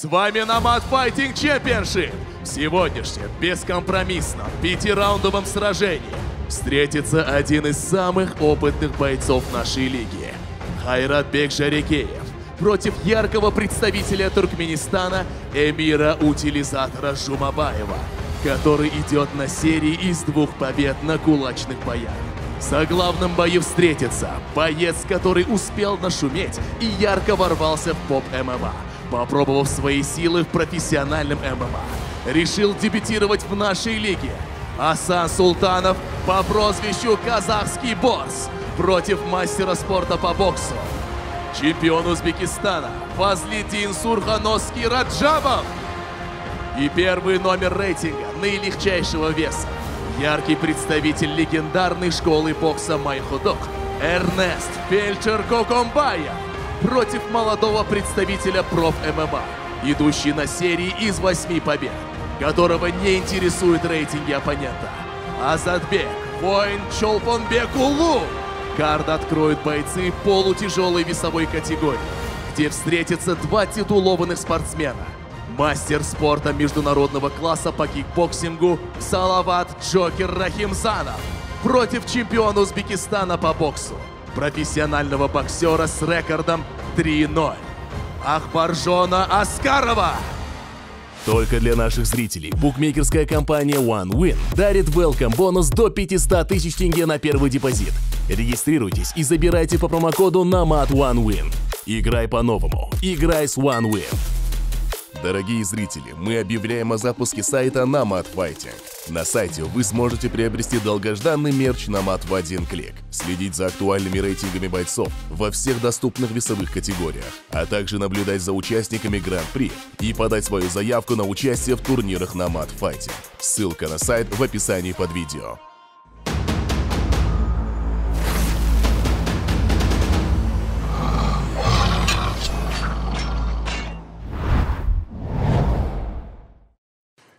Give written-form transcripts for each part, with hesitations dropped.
С вами Nomad Fighting Championship. В сегодняшнем бескомпромиссном 5-раундовом сражении встретится один из самых опытных бойцов нашей лиги – Хайратбек Жарикеев против яркого представителя Туркменистана Эмира Утилизатора Жумабаева, который идет на серии из 2 побед на кулачных боях. В заглавном бою встретится боец, который успел нашуметь и ярко ворвался в поп-ММА, попробовав свои силы в профессиональном ММА. Решил дебютировать в нашей лиге. Асан Султанов по прозвищу Казахский Босс против мастера спорта по боксу, чемпион Узбекистана Фазлиддин Сурхановский Раджабов. И первый номер рейтинга наилегчайшего веса, яркий представитель легендарной школы бокса Майходок Эрнест Фельдшер Кокомбаев против молодого представителя проф-ММА, идущий на серии из 8 побед, которого не интересуют рейтинги оппонента. Азатбек Воин Чолпонбекулу. Карт откроют бойцы полутяжелой весовой категории, где встретятся 2 титулованных спортсмена. Мастер спорта международного класса по кикбоксингу Салават Джокер Рахимзанов против чемпиона Узбекистана по боксу, профессионального боксера с рекордом 3-0 Ахбаржона Аскарова. Только для наших зрителей букмекерская компания OneWin дарит welcome бонус до 500 тысяч тенге на первый депозит. Регистрируйтесь и забирайте по промокоду Nomad OneWin. Играй по-новому. Играй с OneWin. Дорогие зрители, мы объявляем о запуске сайта Nomad Fighting. На сайте вы сможете приобрести долгожданный мерч Nomad в один клик, следить за актуальными рейтингами бойцов во всех доступных весовых категориях, а также наблюдать за участниками Гран-при и подать свою заявку на участие в турнирах Nomad Fighting. Ссылка на сайт в описании под видео.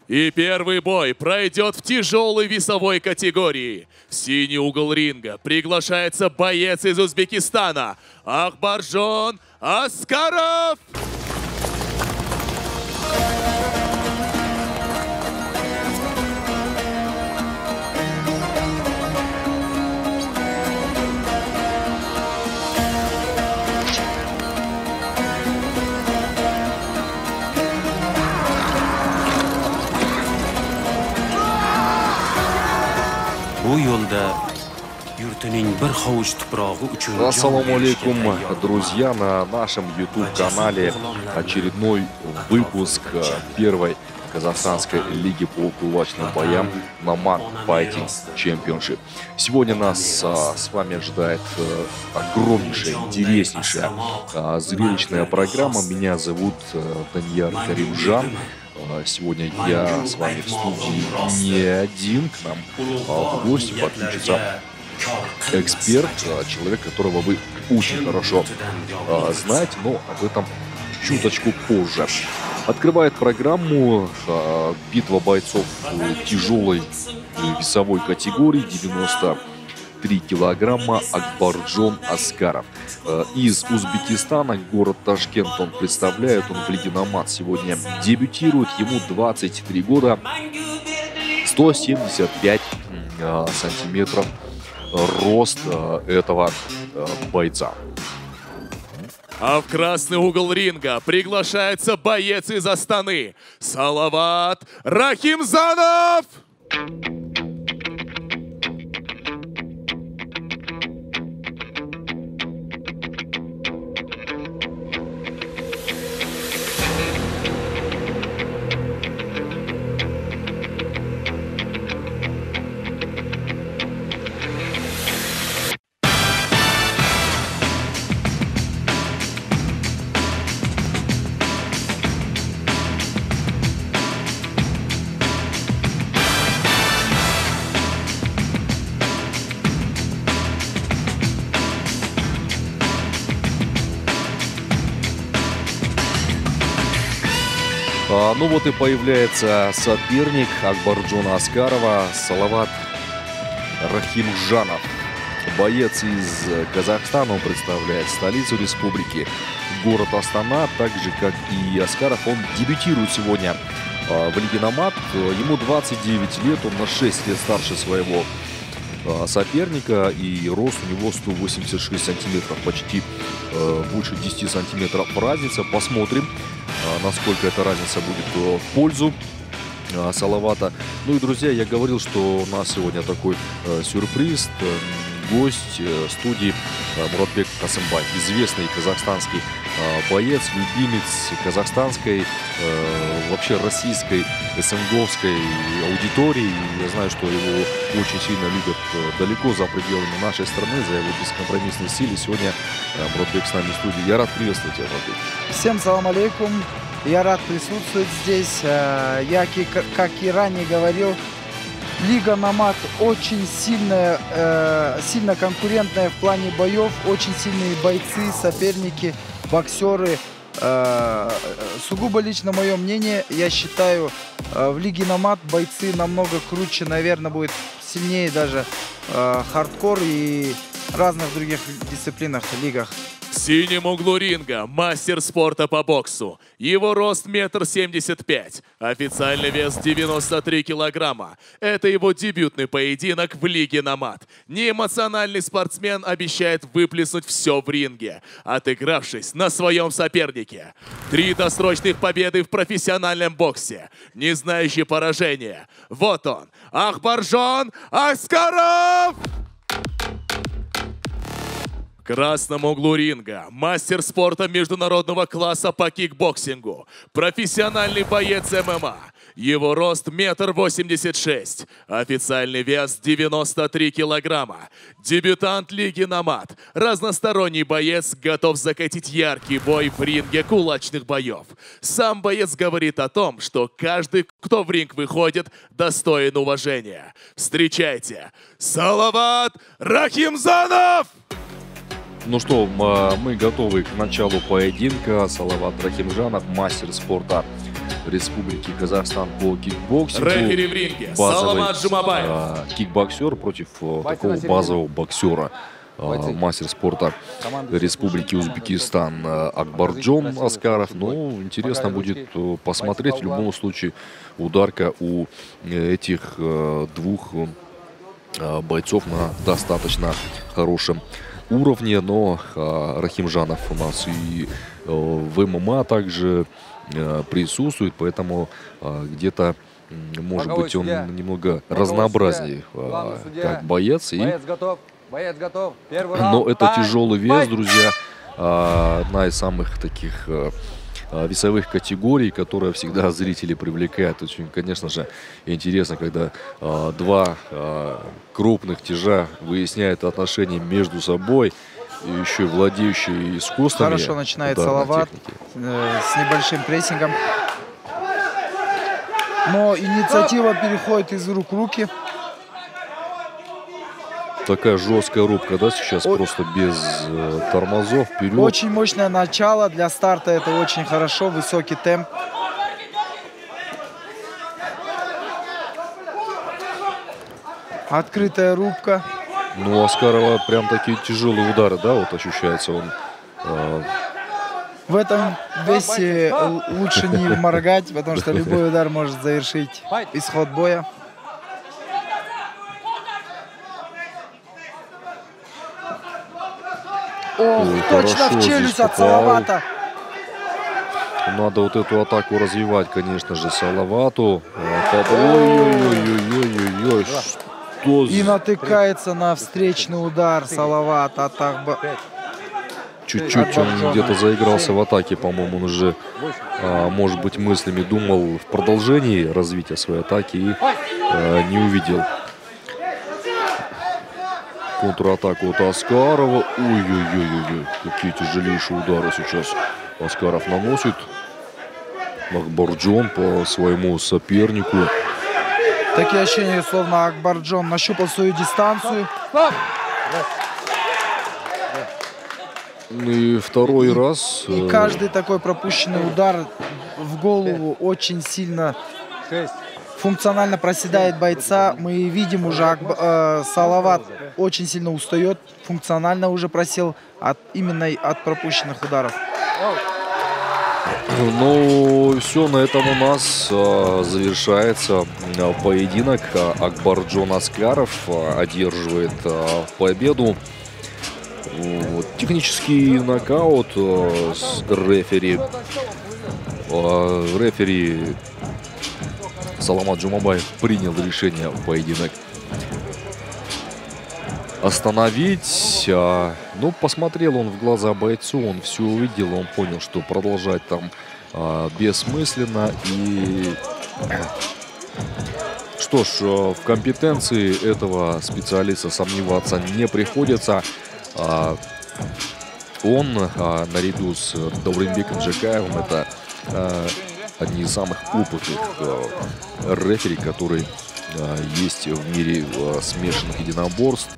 И первый бой пройдет в тяжелой весовой категории. В синий угол ринга приглашается боец из Узбекистана Ахбаржон Аскаров. Ассаламу алейкум, друзья, на нашем YouTube-канале очередной выпуск первой казахстанской лиги по кулачным боям Nomad Fighting Championship. Сегодня нас с вами ожидает огромнейшая, интереснейшая, зрелищная программа. Меня зовут Данияр Каримжан. Сегодня я с вами в студии не один, к нам в гости подключится эксперт, человек, которого вы очень хорошо знаете, но об этом чуточку позже. Открывает программу битва бойцов тяжелой весовой категории 93 килограмма Ахбаржон Аскаров. Из Узбекистана, город Ташкент он представляет, он в лиге Nomad сегодня дебютирует, ему 23 года, 175 сантиметров рост этого бойца. А в красный угол ринга приглашается боец из Астаны Салават Рахимзанов. Ну вот и появляется соперник Ахбаржона Аскарова, Салават Рахимжанов. Боец из Казахстана, он представляет столицу республики, город Астана, так же, как и Аскаров. Он дебютирует сегодня в Лиге Номад. Ему 29 лет, он на 6 лет старше своего соперника, и рост у него 186 сантиметров, почти больше 10 сантиметров разница. Посмотрим, насколько эта разница будет в пользу Салавата. Ну и, друзья, я говорил, что у нас сегодня такой сюрприз. Гость студии Муратбек Касымбай, известный казахстанский боец, любимец казахстанской, вообще российской, СНГовской аудитории. Я знаю, что его очень сильно любят далеко за пределами нашей страны, за его бескомпромиссной силе. Сегодня Муратбек с нами в студии. Я рад приветствовать тебя, Муратбек. Всем салам алейкум. Я рад присутствовать здесь. Я, как и ранее говорил, Лига Номад очень сильная, сильно конкурентная в плане боев. Очень сильные бойцы, соперники, боксеры. Сугубо лично мое мнение, я считаю, в Лиге Номад бойцы намного круче, наверное, будет сильнее даже хардкор и разных других дисциплинах, лигах. В синем углу ринга мастер спорта по боксу. Его рост 1,75 м. Официальный вес 93 килограмма. Это его дебютный поединок в Лиге Номад. Неэмоциональный спортсмен обещает выплеснуть все в ринге, отыгравшись на своем сопернике. 3 досрочных победы в профессиональном боксе, не знающий поражения. Вот он, Акбаржон Аскаров! В красном углу ринга мастер спорта международного класса по кикбоксингу, профессиональный боец ММА. Его рост 1,86 м, официальный вес 93 килограмма. Дебютант Лиги Номад, разносторонний боец, готов закатить яркий бой в ринге кулачных боев. Сам боец говорит о том, что каждый, кто в ринг выходит, достоин уважения. Встречайте, Салават Рахимзанов! Ну что, мы готовы к началу поединка. Салават Рахимжанов, мастер спорта Республики Казахстан по кикбоксингу. Рефери в ринге Саламат Жумабаев. Кикбоксер против такого базового боксера. Мастер спорта Республики Узбекистан Акбарджон Аскаров. Ну, интересно будет посмотреть. В любом случае, ударка у этих двух бойцов на достаточно хорошем уровне, но Рахимжанов у нас и в ММА также присутствует, поэтому где-то, может быть, он немного разнообразнее как боец. Но это тяжелый вес, друзья, одна из самых таких весовых категорий, которая всегда зрителей привлекает. Очень, конечно же, интересно, когда два крупных тяжа выясняют отношения между собой, и еще владеющие искусствами. Хорошо начинает Салават с небольшим прессингом. Но инициатива переходит из рук в руки. Такая жесткая рубка, да, сейчас просто без тормозов, вперед. Очень мощное начало. Для старта это очень хорошо, высокий темп. Открытая рубка. Ну, у Аскарова прям такие тяжелые удары, да, вот ощущается он. В этом весе лучше не моргать, потому что любой удар может завершить исход боя. Ох, точно в челюсть от Салавата. Надо вот эту атаку развивать, конечно же, Салавату. Ой-ой-ой-ой-ой-ой, что... И натыкается на встречный удар Салавата. Чуть-чуть он где-то заигрался в атаке, по-моему, он уже, может быть, мыслями думал в продолжении развития своей атаки и не увидел контратаку от Аскарова. Ой-ой-ой-ой, какие тяжелейшие удары сейчас Аскаров наносит. Акбарджон по своему сопернику. Такие ощущения, словно Акбарджон нащупал свою дистанцию. И второй раз. И каждый такой пропущенный удар в голову очень сильно функционально проседает бойца. Мы видим уже, Салават очень сильно устает, функционально уже просел именно от пропущенных ударов. Ну, все, на этом у нас завершается поединок. Акбарджон Аскаров одерживает победу. Технический нокаут с рефери. Рефери Саламат Джумабаев принял решение поединок остановить. Ну, посмотрел он в глаза бойцу, он все увидел, он понял, что продолжать там бессмысленно. И что ж, в компетенции этого специалиста сомневаться не приходится. Он наряду с Дауренбеком Джакаевым это одни из самых опытных рефери, которые есть в мире смешанных единоборств.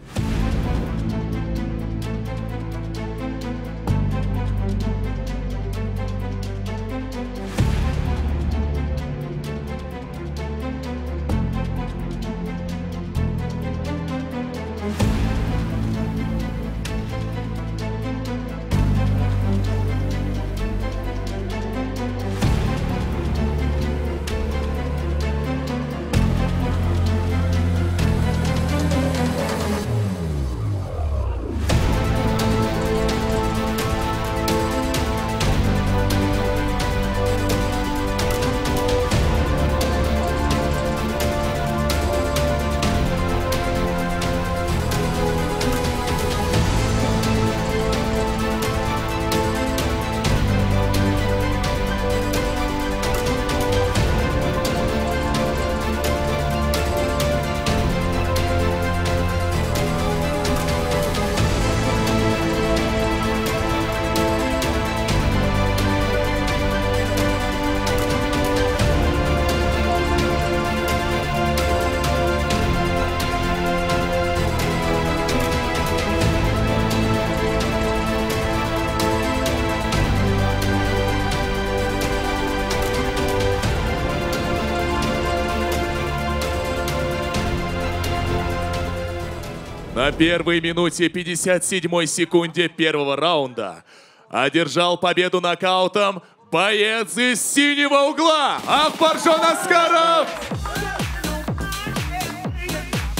На первой минуте 57 секунде первого раунда одержал победу нокаутом боец из синего угла Акбарджон Аскаров.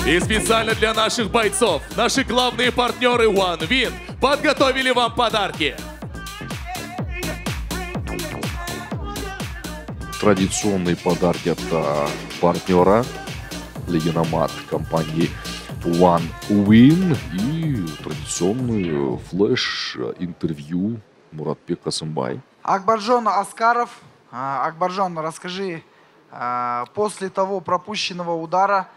И специально для наших бойцов наши главные партнеры OneWin подготовили вам подарки. Традиционные подарки от партнера Лиги Номад компании OneWin и традиционный флеш-интервью Муратбек Касымбай. Акбарджон Аскаров. Акбарджон, расскажи, после того пропущенного удара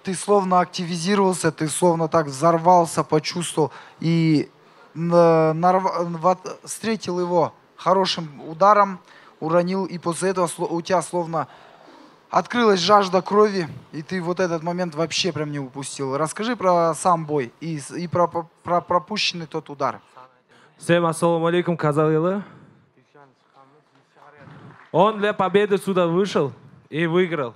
ты словно активизировался, ты словно так взорвался, почувствовал и встретил его хорошим ударом, уронил, и после этого у тебя словно открылась жажда крови, и ты вот этот момент вообще прям не упустил. Расскажи про сам бой и про пропущенный тот удар. Всем ассаламу алейкум, казах елі. Он для победы сюда вышел и выиграл.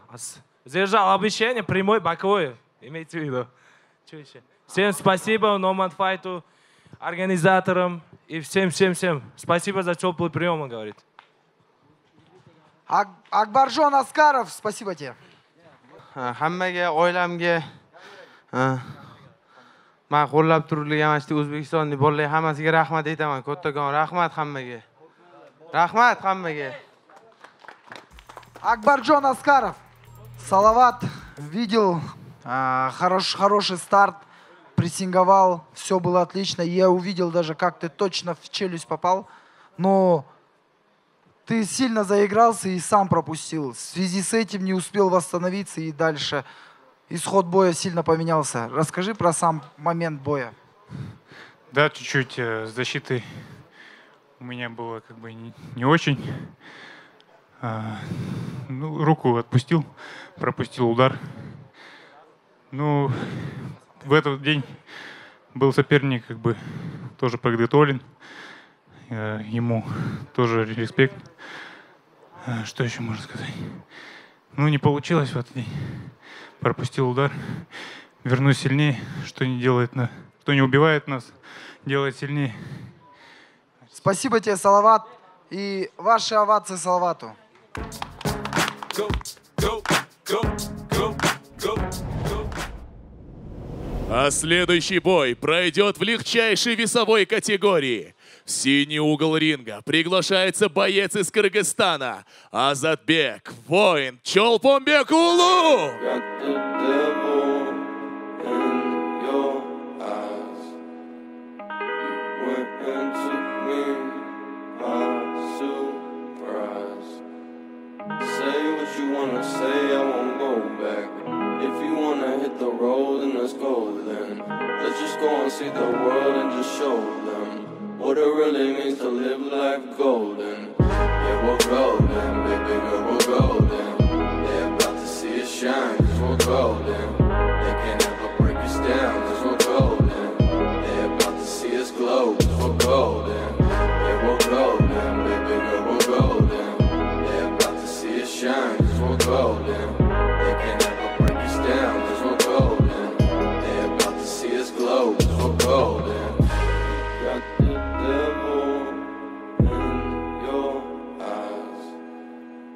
Сдержал обещание, прямой, боковой. Имейте в виду. Всем спасибо Nomad Fight, организаторам и всем. Спасибо за теплый прием, он говорит. Акбарджон Аскаров, спасибо тебе. Hammaga, oilamga, men qo'llab turgan mana O'zbekistonning bolalar hammasiga rahmat aytaman. Kattakon rahmat hammaga. Rahmat hammaga. Акбарджон Аскаров. Салават видел хороший старт, прессинговал, все было отлично. Я увидел даже, как ты точно в челюсть попал, но ты сильно заигрался и сам пропустил. В связи с этим не успел восстановиться, и дальше исход боя сильно поменялся. Расскажи про сам момент боя. Да, чуть-чуть с защитой у меня было как бы не очень. Ну, руку отпустил, пропустил удар. Ну, в этот день был соперник как бы тоже подготовлен. Ему тоже респект. Что еще можно сказать? Ну, не получилось в этот день. Пропустил удар. Вернусь сильнее, что не делает, что не убивает нас, делает сильнее. Спасибо тебе, Салават. И ваши овации Салавату. А следующий бой пройдет в легчайшей весовой категории. В синий угол ринга приглашается боец из Кыргызстана Азатбек, воин Чолпонбекулу. Let's just go and see the world and just show them what it really means to live life golden. Yeah, we're golden, baby girl, we're golden. They're about to see us shine, cause we're golden. They can't ever break us down, cause we're golden. They're about to see us glow, cause we're golden. Yeah, we're golden, baby girl, we're golden. They're about to see us shine, cause we're golden. They can't ever break us down, cause we're golden. Glow, so golden. Got the devil in your eyes.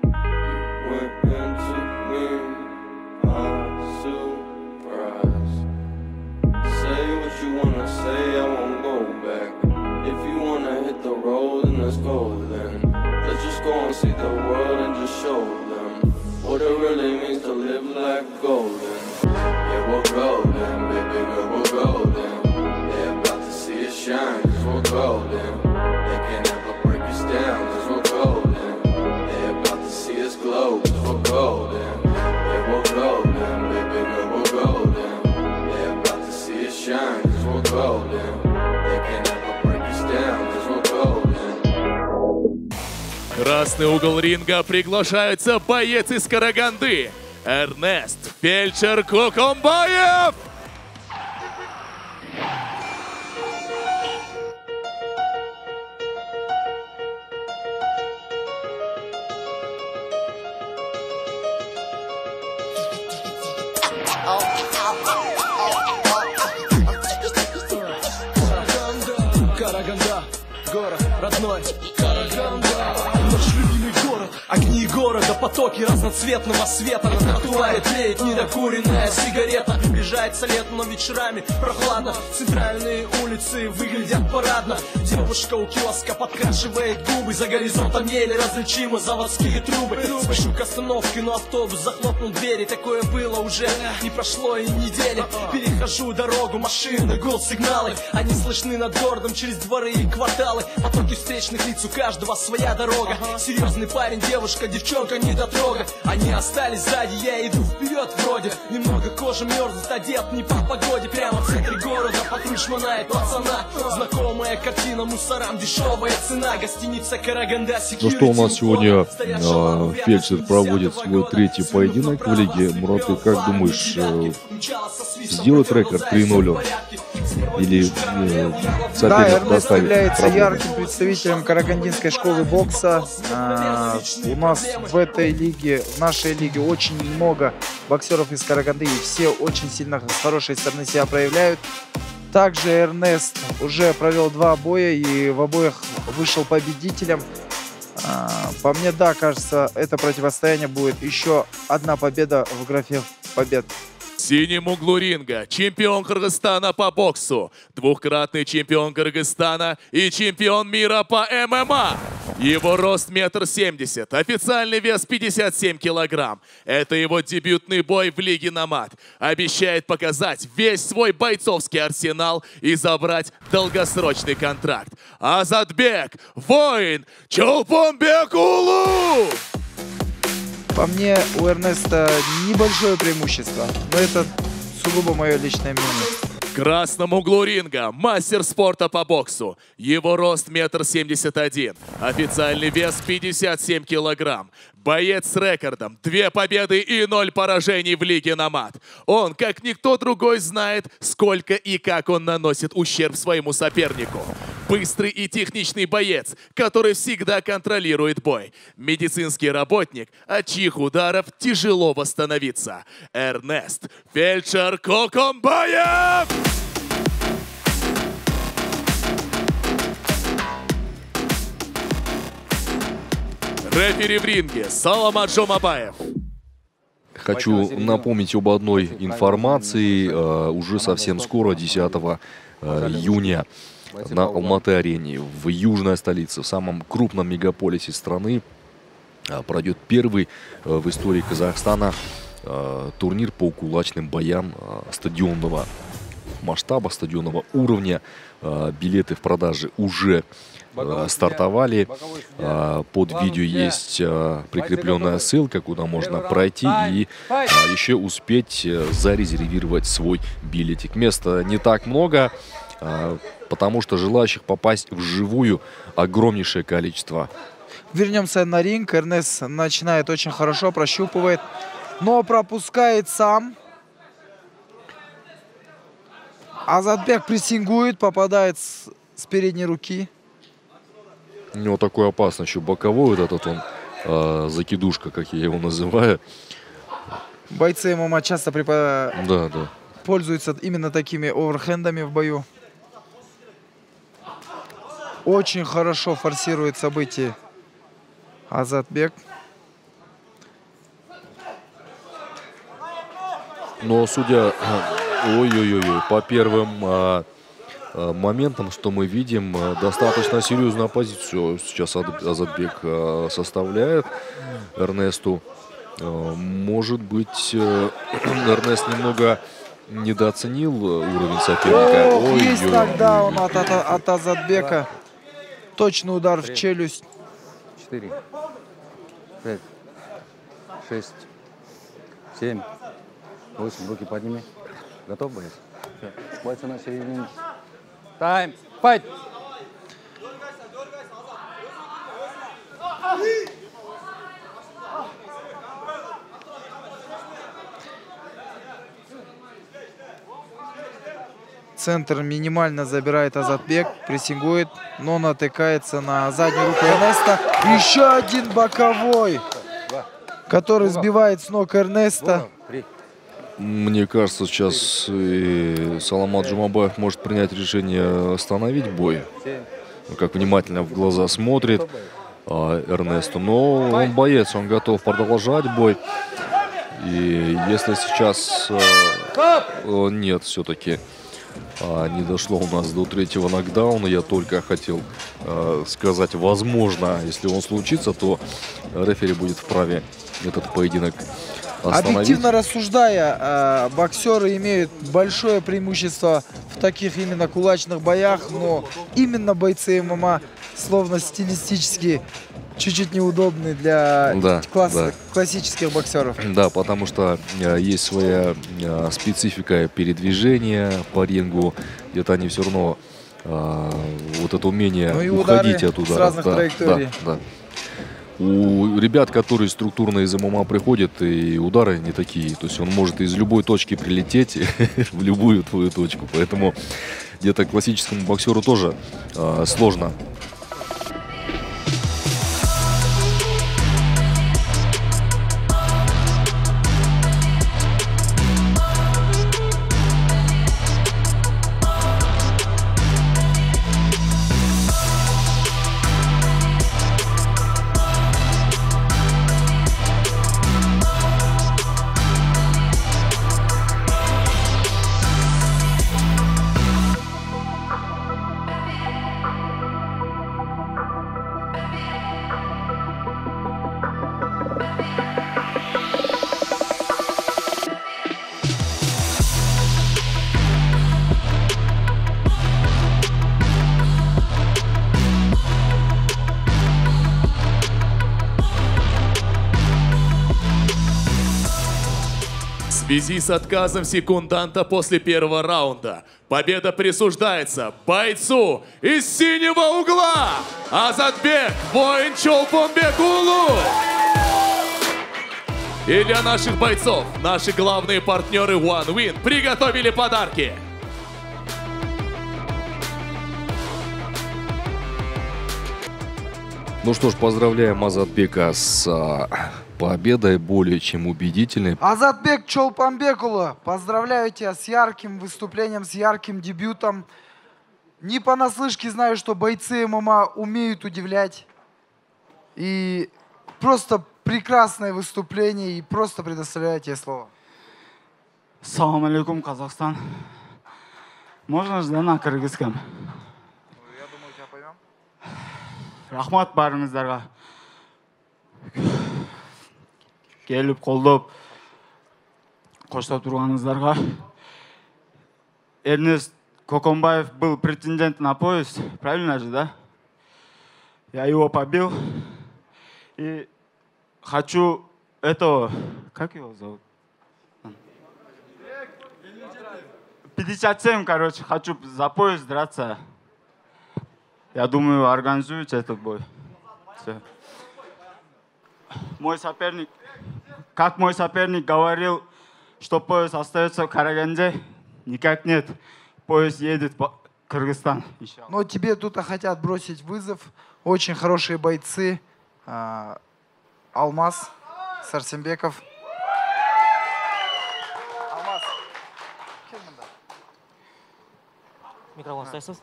You went into me by surprise. Say what you wanna say, I won't go back. If you wanna hit the road, then let's go then. Let's just go and see the world and just show them what it really means to live life golden. Yeah, we're golden, baby girl, we're golden. They're about to see us shine, cause we're golden. They can't ever break us down, cause we're golden. They're about to see us glow, cause we're golden. Yeah, we're golden, baby girl, we're golden. They're about to see us shine, cause we're golden. They can't ever break us down, cause we're golden. Красный угол ринга приглашается боец из Караганды Эрнест Фельдшер Кукумбаев. Караганда, город родной. Караганда, наш любимый город. Огни города, потоки разноцветного света. На тротуаре тлеет недокуренная сигарета. Приближается лето, но вечерами прохладно. Центральные улицы выглядят парадно. Девушка у киоска подкрашивает губы. За горизонтом еле различимы заводские трубы. Спешу к остановке, но автобус захлопнул двери. Такое было уже, не прошло и недели. Перехожу дорогу, машины, гул, сигналы. Они слышны над городом через дворы и кварталы. Потоки встречных лиц, у каждого своя дорога. Серьезный парень, девушка, девчонка, недотрога. Они остались сзади, я иду вперед вроде. Немного кожи мерзнет, одет не по погоде. Прямо в центре города патруль шмонает пацана. Знакомая картина, мусорам дешевая цена. Гостиница Караганда, Ну что, у нас сегодня Фельдшер проводит свой третий поединок в лиге. Мурат, ты как думаешь, сделает рекорд 3-0? Или соперник доставит является ярким представителем карагандинской школы бокса. У нас в этой лиге, в нашей лиге очень много боксеров из Караганды, и все очень сильно с хорошей стороны себя проявляют. Также Эрнест уже провел 2 боя и в обоих вышел победителем. По мне, да, кажется, это противостояние будет еще одна победа в графе побед. В синем углу ринга чемпион Кыргызстана по боксу, двукратный чемпион Кыргызстана и чемпион мира по ММА. Его рост 1,70 м, официальный вес 57 килограмм. Это его дебютный бой в лиге Номад. Обещает показать весь свой бойцовский арсенал и забрать долгосрочный контракт. Азатбек, воин Чолпонбекулу! По мне, у Эрнеста небольшое преимущество, но это сугубо мое личное мнение. В красном углу ринга мастер спорта по боксу. Его рост 1,71 м, официальный вес 57 килограмм. Боец с рекордом 2 победы и 0 поражений в лиге Номад. Он, как никто другой, знает, сколько и как он наносит ущерб своему сопернику. Быстрый и техничный боец, который всегда контролирует бой. Медицинский работник, от чьих ударов тяжело восстановиться. Эрнест Фельдшер Кукумбаев! Рефери в ринге Саламат Жомабаев. Хочу напомнить об одной информации. Уже совсем скоро, 10 июня, на Алматы-арене, в южной столице, в самом крупном мегаполисе страны, пройдет первый в истории Казахстана турнир по кулачным боям стадионного масштаба, стадионного уровня. Билеты в продаже уже стартовали. Под видео есть прикрепленная ссылка, куда можно пройти и еще успеть зарезервировать свой билетик. Места не так много, потому что желающих попасть вживую огромнейшее количество. Вернемся на ринг. Эрнест начинает очень хорошо, прощупывает, но пропускает сам. Азатбек прессингует, попадает с передней руки. У него такой опасный еще боковой вот этот он, закидушка, как я его называю. Бойцы ММА часто да. пользуются именно такими оверхендами в бою. Очень хорошо форсирует события Азатбек. Но судя по первым моментам, что мы видим, достаточно серьезную оппозицию сейчас Азатбек составляет Эрнесту. Может быть, Эрнест немного недооценил уровень соперника. Есть нокдаун от Азатбека. Точный удар в челюсть. 4, 5, 6, 7, 8. Руки подними. Готов, боец? Бойцы на середине. Тайм. Файт! Центр минимально забирает Азатбек, прессингует, но натыкается на заднюю руку Эрнеста. Еще один боковой, который сбивает с ног Эрнеста. Мне кажется, сейчас Саламат Жомабаев может принять решение остановить бой. Как внимательно в глаза смотрит Эрнесту. Но он боец, он готов продолжать бой. И если сейчас нет, все-таки не дошло у нас до третьего нокдауна. Я только хотел сказать, возможно, если он случится, то рефери будет вправе этот поединок остановить. Объективно рассуждая, боксеры имеют большое преимущество в таких именно кулачных боях, но именно бойцы ММА словно стилистически чуть-чуть неудобны для классических боксеров. Да, потому что есть своя специфика передвижения по рингу. Где-то они все равно вот это умение уходить от удара. С разных траекторий. Да. У ребят, которые структурно из ММА приходят, и удары не такие. То есть он может из любой точки прилететь в любую твою точку. Поэтому где-то классическому боксеру тоже сложно. В связи с отказом секунданта после первого раунда победа присуждается бойцу из синего угла Азатбек воин Чолпонбекулу. И для наших бойцов наши главные партнеры One Win приготовили подарки. Ну что ж, поздравляем Азатбека с победой, более чем убедительной. Азатбек Чолпонбекулу, поздравляю тебя с ярким выступлением, с ярким дебютом. Не понаслышке знаю, что бойцы ММА умеют удивлять. И просто прекрасное выступление и просто предоставляю тебе слово. Салам алейкум, Казахстан. Можно же на кыргызском? Я думаю, тебя поймем. Рахмат барыңыздарға. Келіп қолдап, қоштап тұрғаныңыздарға. Эрнест Кокомбаев был претендент на пояс, правильно же, да? Я его побил. И хочу этого... Как его зовут? 57, короче, хочу за пояс драться. Я думаю, организуете этот бой. Все. Мой соперник, как мой соперник говорил, что пояс остается в Караганде, никак нет. Пояс едет в Кыргызстан. Но тебе тут хотят бросить вызов. Очень хорошие бойцы. Алмаз Сарсенбеков. Микрофон ставится.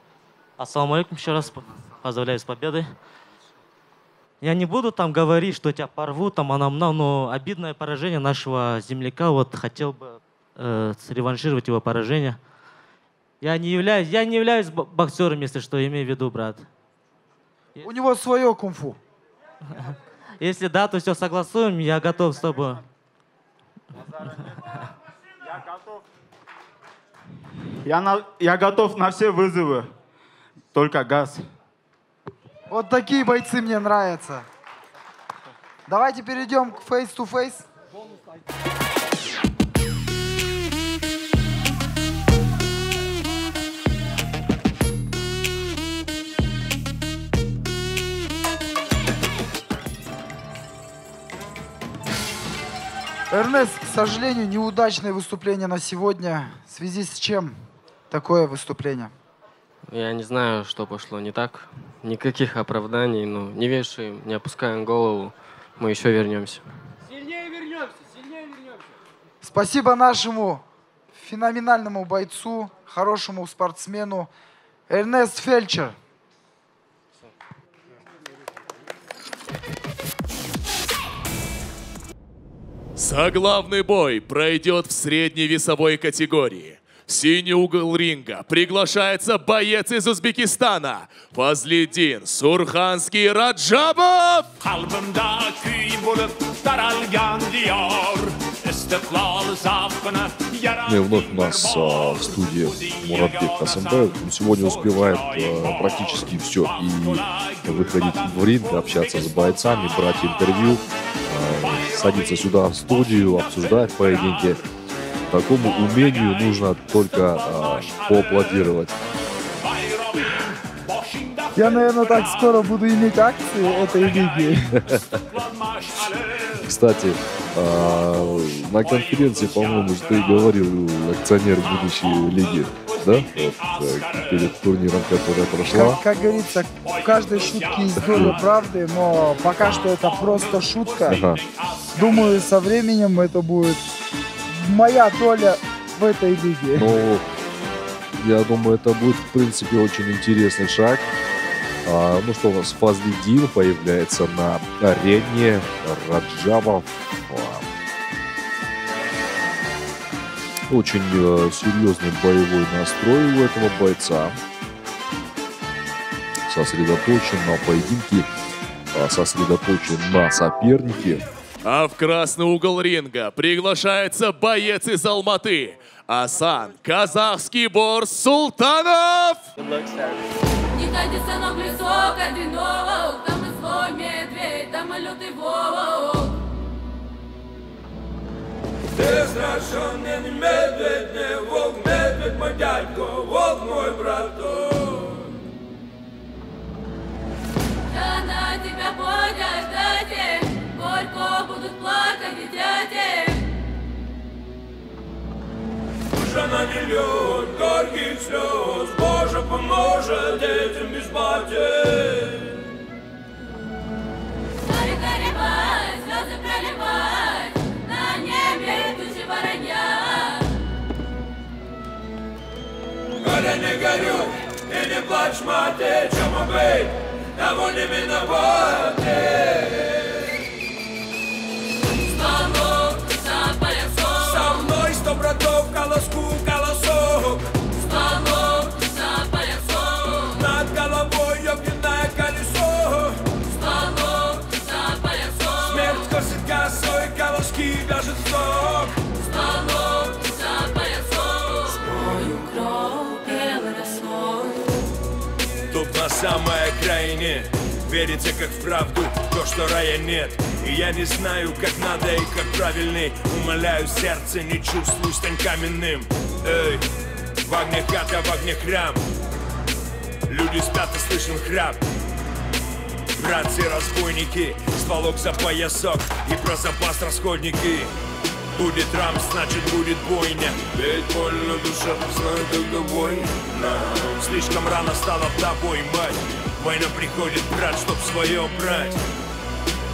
Ассаламу алейкум, еще раз поздравляю с победой. Я не буду там говорить, что тебя порвут, там, но обидное поражение нашего земляка, вот хотел бы среваншировать его поражение. Я не являюсь боксером, если что, имею в виду, брат. У него свое кунг-фу. Если да, то все согласуем, я готов с тобой. Я готов на все вызовы, только газ. Вот такие бойцы мне нравятся. Давайте перейдем к face-to-face. Эрнест, к сожалению, неудачное выступление на сегодня. В связи с чем такое выступление? Я не знаю, что пошло не так. Никаких оправданий, но не вешаем, не опускаем голову. Мы еще вернемся. Сильнее вернемся, сильнее вернемся. Спасибо нашему феноменальному бойцу, хорошему спортсмену Эрнест Фельдшер. Заглавный бой пройдет в средней весовой категории. В синий угол ринга приглашается боец из Узбекистана Фазлиддин Сурханский Раджабов. И вновь у нас в студии Муратбек Хасанбаев. Он сегодня успевает практически все. И выходить в ринг, общаться с бойцами, брать интервью, садиться сюда в студию, обсуждать поединки. Такому умению нужно только поаплодировать. Я, наверное, так скоро буду иметь акции этой лиги. Кстати, на конференции, по-моему, ты говорил, акционер будущей лиги, да? Вот, перед турниром, которая прошла. Как говорится, в каждой шутке есть доля правды, но пока что это просто шутка. Ага. Думаю, со временем это будет моя доля в этой лиге. Ну, я думаю, это будет, в принципе, очень интересный шаг. Ну что, у нас Фазлиддин появляется на арене. Раджабов. Очень серьезный боевой настрой у этого бойца. Сосредоточен на поединке, сосредоточен на сопернике. А в красный угол ринга приглашается боец из Алматы Асан Казахский Борс Султанов. Не ходи со мной в лесок одинок, там и свой медведь, там и лютый волк. Ты страшен, не медведь, не волк, медведь мой дядько, волк мой браток. Да на тебя пойдет дати, горько будут плакать и дяди. Жена не льет горьких слез, Боже поможет детям без матери. Горе горевать, слезы проливать, на небе тучи воронят. Горе не горюй и не плачь, мать, чем быть, того не виноваты. Носит косой, колышки вяжет сок. Стволов за поясок. Смою кровь белой росой. Тут на самой окраине верите как в правду, то, что рая нет. И я не знаю, как надо и как правильней. Умоляю сердце, не чувствуй, стань каменным. Эй, в огне хата, в огне храм. Люди спят и слышен храп. Братцы-разбойники, стволок за поясок. И про запас расходники. Будет рамс, значит будет бойня. Ведь больно душа, знаю, когда война. Слишком рано стала тобой, мать. Война приходит, брат, чтоб свое брать.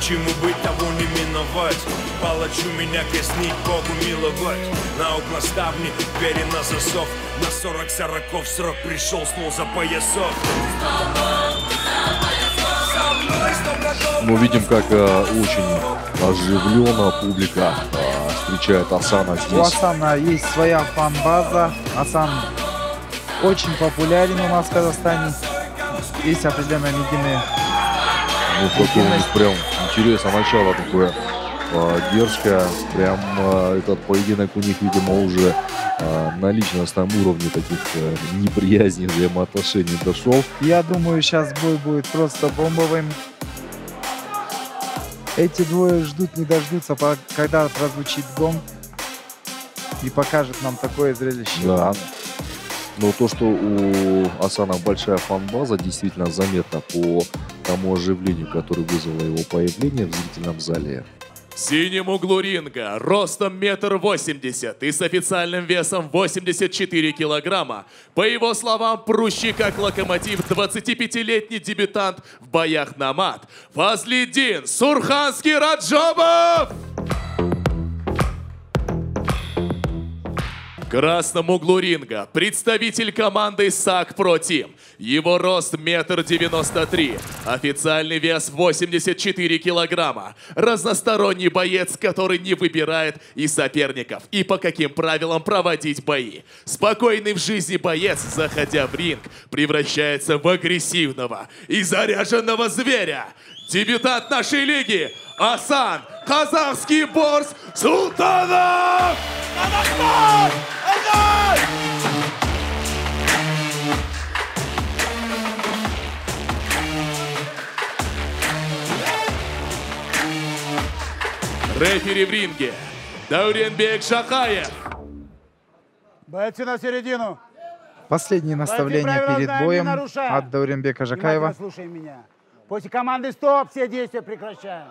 Чему быть, того не миновать. Палачу меня казнить, Богу миловать. На окна ставни, двери на засов. На 40 сороков срок пришел, снова за поясов. Мы видим, как очень оживленно публика встречает Асана здесь. У Асана есть своя фан-база. Асан очень популярен у нас в Казахстане. Есть определенные медийные. Ну, такое у них прям интересное начало такое дерзкое. Прям этот поединок у них, видимо, уже на личностном уровне таких неприязней, взаимоотношений дошел. Я думаю, сейчас бой будет просто бомбовым. Эти двое ждут, не дождутся, когда прозвучит гонг и покажет нам такое зрелище. Да. Но то, что у Асана большая фан-база, действительно заметно по тому оживлению, которое вызвало его появление в зрительном зале. В синем углу ринга, ростом 1,80 м и с официальным весом 84 килограмма. По его словам, прущий как локомотив 25-летний дебютант в боях на мат. Фазлиддин Сурханский Раджабов! В красном углу ринга представитель команды САК Про Тим. Его рост 1,93 м, официальный вес 84 килограмма. Разносторонний боец, который не выбирает и соперников, и по каким правилам проводить бои. Спокойный в жизни боец, заходя в ринг, превращается в агрессивного и заряженного зверя. Дебютант нашей лиги Асан Казахский Борс Султанов! Рефери в ринге Дауренбек Шахаев. Бойцы на середину. Последние наставления перед боем от Дауренбека Жакаева. Слушай меня. После команды «Стоп» все действия прекращаем.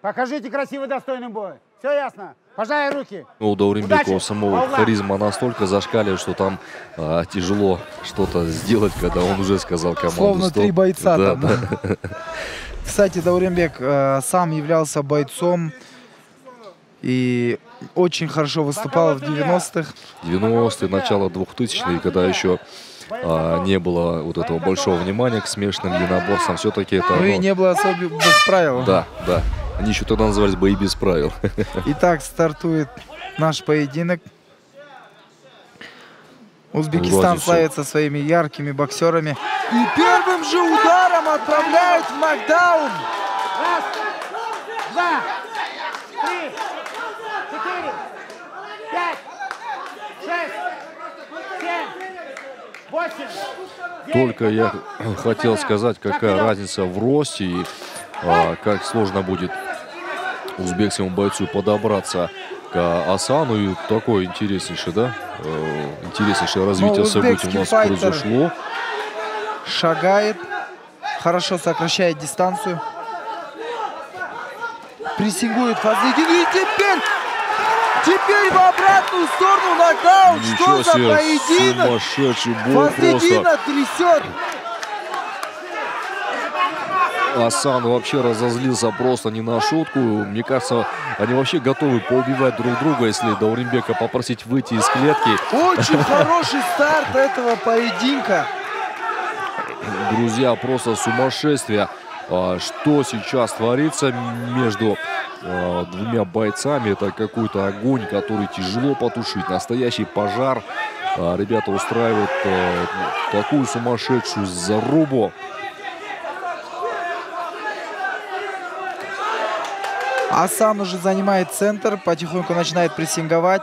Покажите красивый, достойный бой. Все ясно? Пожай руки. Ну, у Дауренбека у самого харизма настолько зашкаливает, что там тяжело что-то сделать, когда он уже сказал команду Словно «Стоп». 3 бойца да, там. Да. Кстати, Дауренбек сам являлся бойцом и очень хорошо выступал в 90-х. 90-е, начало 2000-х, когда еще не было вот этого большого внимания к смешанным единоборствам. Все-таки это... Ну и не было особых правил. Да, да. Они еще тогда назывались бои без правил. Итак, стартует наш поединок. Узбекистан славится своими яркими боксерами. И первым же ударом отправляют в нокдаун. Раз, два, 3, 4, 5, 6, 7, 8. Только я хотел сказать, какая разница в росте и как сложно будет узбекскому бойцу подобраться к Асану. И такое интереснейшее, да? Интереснейшее развитие событий у нас произошло. Шагает, хорошо сокращает дистанцию. Прессингует Фазлиддин. И теперь в обратную сторону нокдаун. Что за поединок? Сумасшедший бой Фазлиддина трясет. Асан вообще разозлился просто не на шутку. Мне кажется, они вообще готовы поубивать друг друга, если Дауренбека попросить выйти из клетки. Очень хороший старт этого поединка. Друзья, просто сумасшествие. Что сейчас творится между двумя бойцами? Это какой-то огонь, который тяжело потушить. Настоящий пожар. Ребята устраивают такую сумасшедшую зарубу. Асан уже занимает центр, потихоньку начинает прессинговать.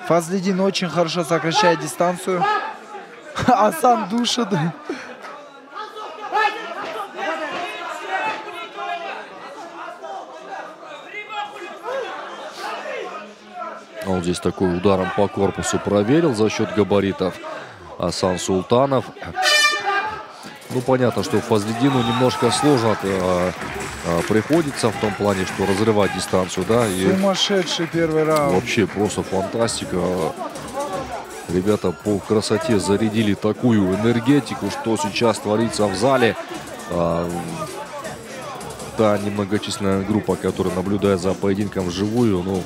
Фазлидин очень хорошо сокращает дистанцию. Асан душит. Он здесь такой ударом по корпусу проверил за счет габаритов Асан Султанов. Ну, понятно, что Фазлидину немножко сложно приходится в том плане, что разрывать дистанцию, да. И сумасшедший первый раунд. Вообще просто фантастика. Ребята по красоте зарядили такую энергетику, что сейчас творится в зале. Та немногочисленная группа, которая наблюдает за поединком вживую, ну...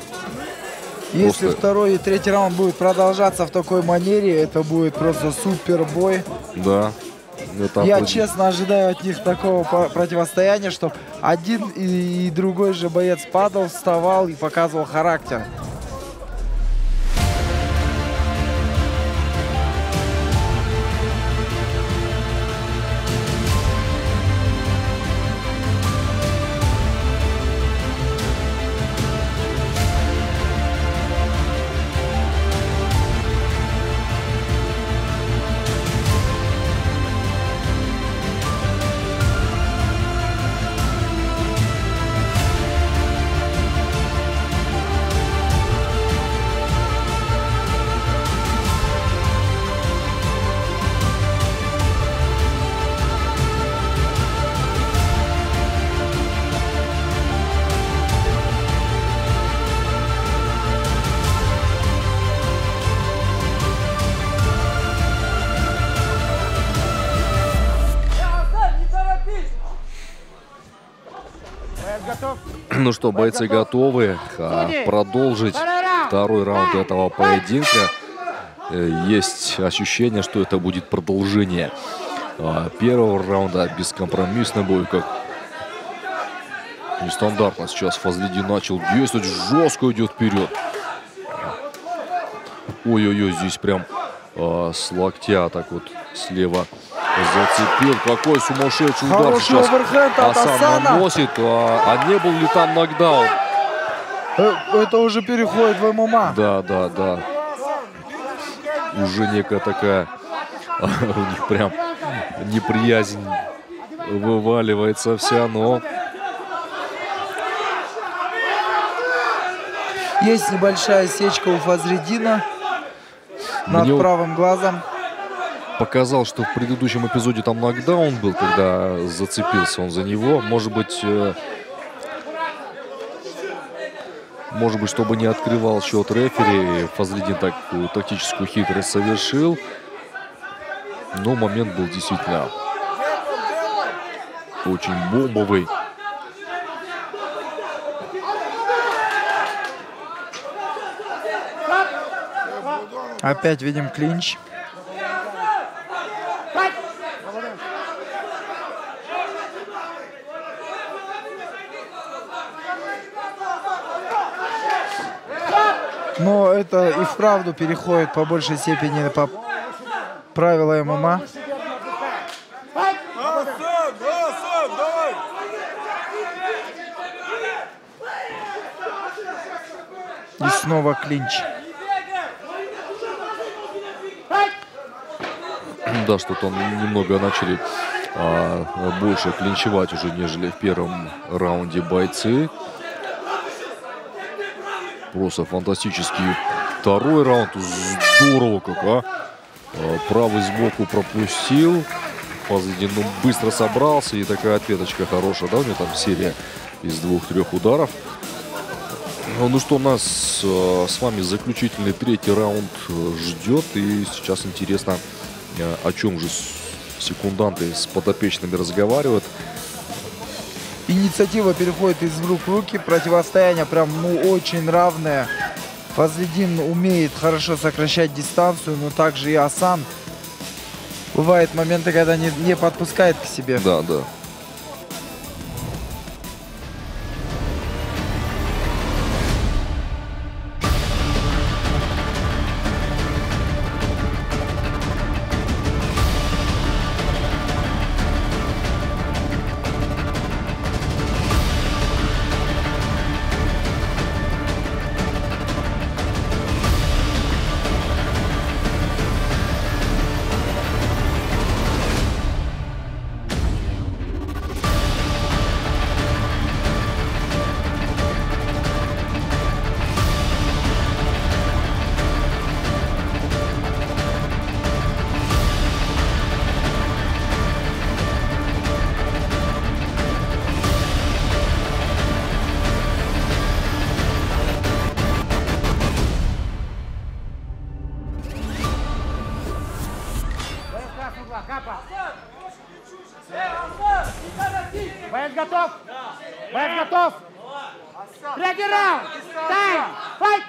Если второй и третий раунд будет продолжаться в такой манере, это будет просто супер бой. Да. Я честно ожидаю от них такого противостояния, что один и другой же боец падал, вставал и показывал характер. Ну что, бойцы готовы продолжить второй раунд этого поединка. Есть ощущение, что это будет продолжение первого раунда. Бескомпромиссный бой, как нестандартно сейчас Фазлидин начал действовать, жестко идет вперед. Ой-ой-ой, здесь прям с локтя так вот слева зацепил. Какой сумасшедший удар. Хороший сейчас оверхенд от Асан наносит. А не был ли там нокдаун? Это уже переходит в ММА. Да. Уже некая такая у них прям неприязнь вываливается вся, но... Есть небольшая сечка у Фазлидина над правым глазом. Показал, что в предыдущем эпизоде там нокдаун был, когда зацепился он за него. Может быть, чтобы не открывал счет рефери, Фазлидин такую тактическую хитрость совершил. Но момент был действительно очень бомбовый. Опять видим клинч. Но это и вправду переходит по большей степени по правилам ММА. И снова клинч. Да, что-то он немного начали больше клинчевать уже, нежели в первом раунде бойцы. Просто фантастический второй раунд. Здорово как, правый сбоку пропустил. Фазлидин быстро собрался. И такая ответочка хорошая, да, у него там серия из 2-3 ударов. Ну что, нас с вами заключительный третий раунд ждет. И сейчас интересно, о чем же секунданты с подопечными разговаривают. Инициатива переходит из рук в руки. Противостояние прям очень равное. Фазлидин умеет хорошо сокращать дистанцию, но также и Асан. Бывают моменты, когда не подпускает к себе. Да. Боец готов? Боец готов? Третий раунд! Тайм! Файт!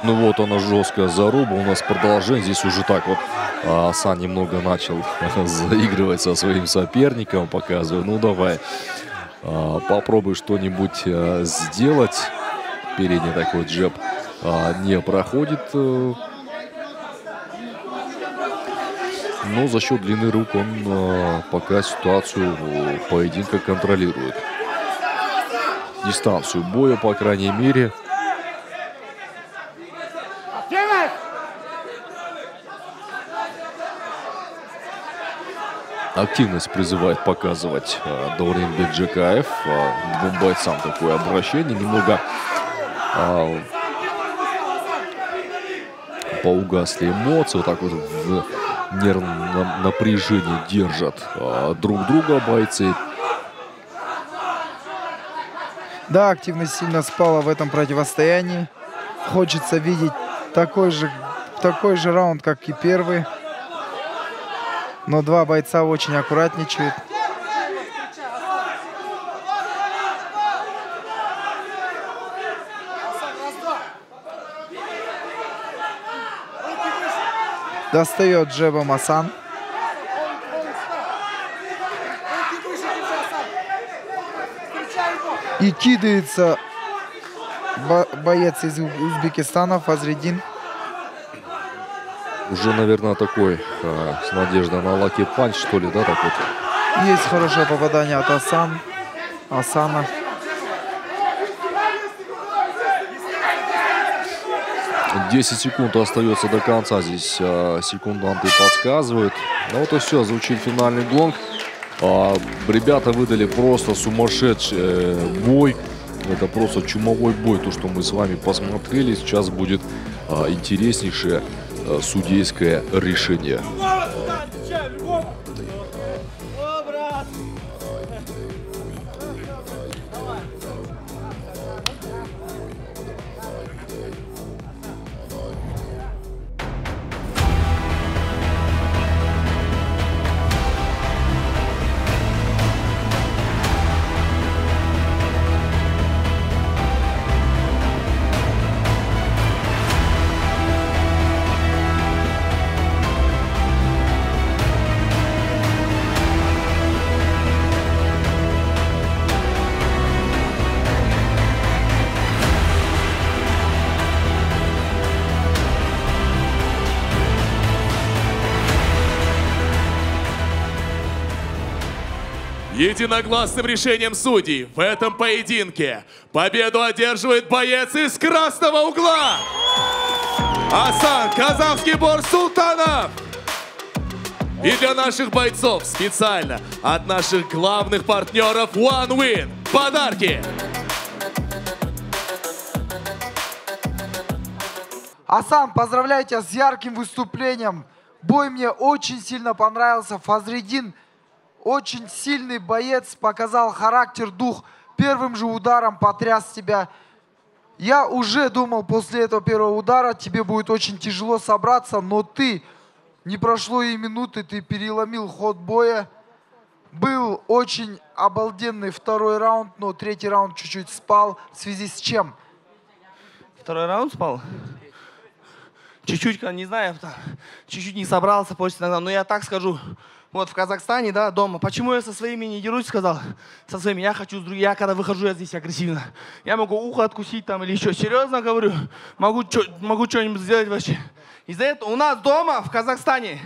Ну вот она жесткая заруба. У нас продолжение. Здесь уже так вот Асан немного начал заигрывать со своим соперником, показывая: ну давай, попробуй что-нибудь сделать. Передний такой джеб не проходит. Но за счет длины рук он пока ситуацию поединка контролирует. Дистанцию боя, по крайней мере. Активность призывает показывать Даурен Бекджикаев. Двум бойцам такое обращение. Немного поугасли эмоции. Вот так вот в нервном напряжении держат друг друга бойцы. Да, активность сильно спала в этом противостоянии. Хочется видеть такой же раунд, как и первый. Но два бойца очень аккуратничают. Достает джебом Асан. И кидается боец из Узбекистана Фазредин. Уже, наверное, такой с надеждой на лаки панч, что ли, да, так вот. Есть хорошее попадание от Асана. 10 секунд остается до конца. Здесь секунданты подсказывают. Ну вот и все, звучит финальный гонг. Ребята выдали просто сумасшедший бой. Это просто чумовой бой, то, что мы с вами посмотрели. Сейчас будет интереснейшее судейское решение. Единогласным решением судей в этом поединке победу одерживает боец из красного угла Асан Казахский Борс Султанов. И для наших бойцов специально от наших главных партнеров One Win подарки. Асан, поздравляю тебя с ярким выступлением. Бой мне очень сильно понравился. Фазредин очень сильный боец, показал характер, дух. Первым же ударом потряс тебя. Я уже думал, после этого первого удара тебе будет очень тяжело собраться, но ты, не прошло и минуты, ты переломил ход боя. Был очень обалденный второй раунд, но третий раунд чуть-чуть спал. В связи с чем? Второй раунд спал? Чуть-чуть, не знаю, чуть-чуть не собрался после иногда, но я так скажу. Вот в Казахстане, да, дома. Почему я со своими не дерусь, сказал? Со своими я хочу с другими. Я когда выхожу, я здесь агрессивно. Я могу ухо откусить там или еще. Серьезно говорю, могу что-нибудь сделать вообще. Из-за этого у нас дома, в Казахстане,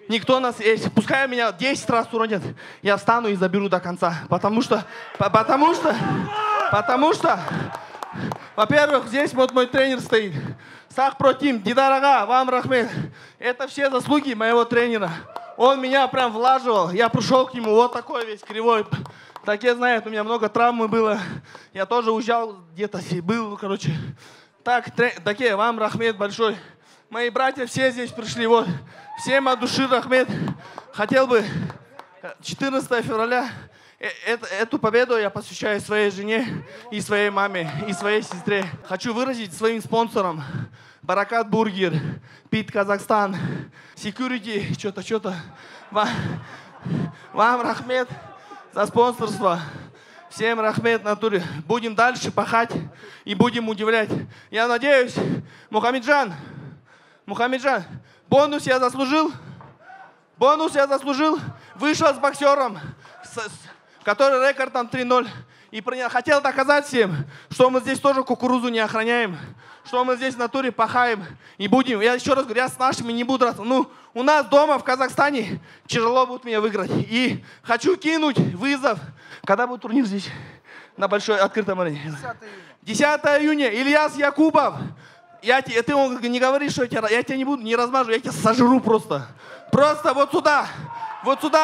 никто нас, пускай меня 10 раз уронят, я встану и заберу до конца. Потому что, во-первых, здесь вот мой тренер стоит. Сахпротим, Дидарага, вам рахмет. Это все заслуги моего тренера. Он меня прям влаживал. Я пришел к нему вот такой весь кривой. Такие знают, у меня много травмы было. Я тоже уезжал где-то, был, короче. Такие, вам рахмет большой. Мои братья все здесь пришли, вот. Всем от души рахмет. Хотел бы 14 февраля Эту победу я посвящаю своей жене и своей маме, и своей сестре. Хочу выразить своим спонсорам Баракат Бургер, Пит Казахстан, Security, что-то. Вам рахмет за спонсорство. Всем рахмет натуре. Будем дальше пахать и будем удивлять. Я надеюсь, Мухаммеджан, бонус я заслужил. Вышел с боксером, который рекордом 3-0. И хотел доказать всем, что мы здесь тоже кукурузу не охраняем, что мы здесь в натуре пахаем и будем. Я еще раз говорю, я с нашими не буду драться. Ну, у нас дома в Казахстане тяжело будет меня выиграть. И хочу кинуть вызов. Когда будет турнир здесь? На большой открытом арене. 10 июня. Ильяс Якубов. Ты не говоришь, что я тебя не буду, не размажу, я тебя сожру просто. Просто вот сюда,